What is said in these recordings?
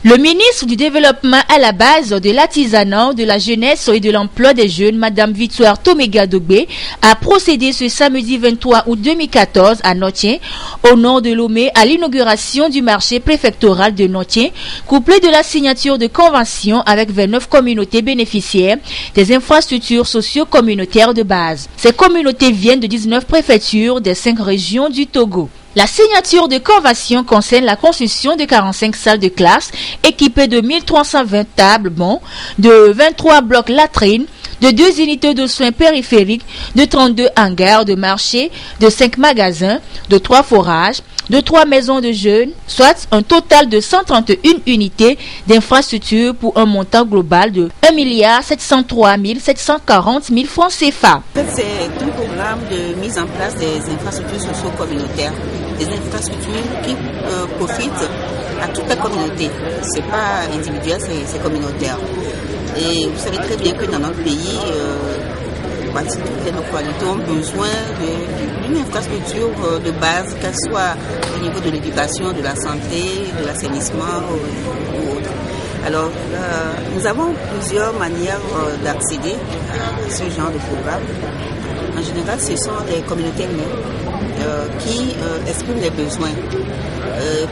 Le ministre du Développement à la base de l'artisanat, de la jeunesse et de l'emploi des jeunes, Madame Victoire Tomega Dogbe, a procédé ce samedi 23 août 2014 à Notien, au nord de Lomé, à l'inauguration du marché préfectoral de Notien, couplé de la signature de conventions avec 29 communautés bénéficiaires des infrastructures socio-communautaires de base. Ces communautés viennent de 19 préfectures des 5 régions du Togo. La signature de convention concerne la construction de 45 salles de classe équipées de 1320 tables bancs, de 23 blocs latrines, de 2 unités de soins périphériques, de 32 hangars de marché, de 5 magasins, de 3 forages, de 3 maisons de jeunes, soit un total de 131 unités d'infrastructures pour un montant global de 1 703 740 000 francs CFA. C'est un programme de mise en place des infrastructures socio-communautaires, des infrastructures qui profitent à toute la communauté. Ce n'est pas individuel, c'est communautaire. Et vous savez très bien que dans notre pays, toutes les localités ont besoin d'une infrastructure de base, qu'elle soit au niveau de l'éducation, de la santé, de l'assainissement ou autre. Alors, nous avons plusieurs manières d'accéder à ce genre de programme. En général, ce sont des communautés qui expriment les besoins.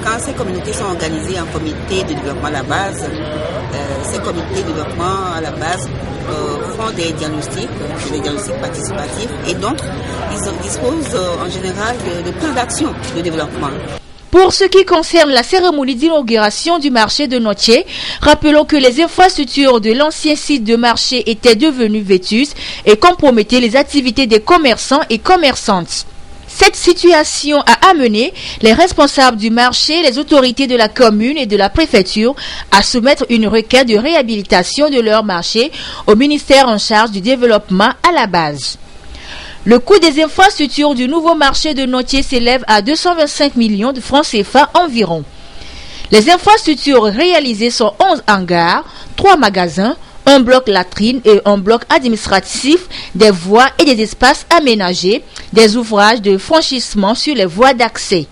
Quand ces communautés sont organisées en comité de développement à la base, ces comités de développement à la base font des diagnostics participatifs et donc ils disposent en général de plans d'action de développement. Pour ce qui concerne la cérémonie d'inauguration du marché de Notien, rappelons que les infrastructures de l'ancien site de marché étaient devenues vétustes et compromettaient les activités des commerçants et commerçantes. Cette situation a amené les responsables du marché, les autorités de la commune et de la préfecture à soumettre une requête de réhabilitation de leur marché au ministère en charge du développement à la base. Le coût des infrastructures du nouveau marché de Notien s'élève à 225 millions de francs CFA environ. Les infrastructures réalisées sont 11 hangars, 3 magasins, un bloc latrine et un bloc administratif, des voies et des espaces aménagés, des ouvrages de franchissement sur les voies d'accès.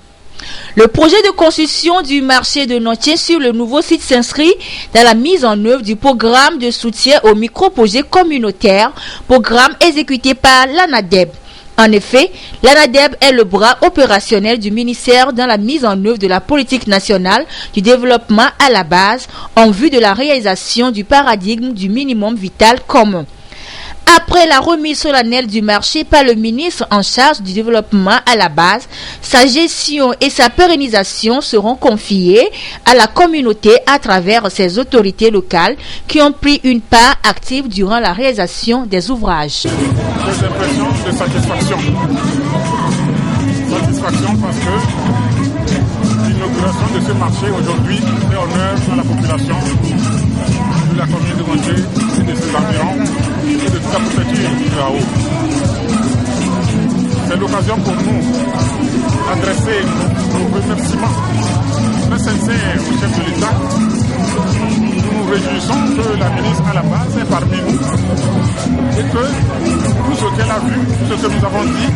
Le projet de construction du marché de Notien sur le nouveau site s'inscrit dans la mise en œuvre du programme de soutien aux micro-projets communautaires, programme exécuté par l'ANADEB. En effet, l'ANADEB est le bras opérationnel du ministère dans la mise en œuvre de la politique nationale du développement à la base en vue de la réalisation du paradigme du minimum vital commun. Après la remise solennelle du marché par le ministre en charge du développement à la base, sa gestion et sa pérennisation seront confiées à la communauté à travers ses autorités locales qui ont pris une part active durant la réalisation des ouvrages. Des impressions de satisfaction. Satisfaction parce que l'inauguration de ce marché aujourd'hui met en œuvre à la population de la commune de Notien et de ses environs et de toute la préfecture de Gao. C'est l'occasion pour nous d'adresser nos remerciements très sincères au chef de l'État. Nous nous réjouissons que la ministre à la base est parmi nous et que tout ce qu'elle a vu, tout ce que nous avons dit,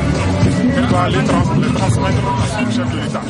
elle va aller le transmettre à son chef de l'État.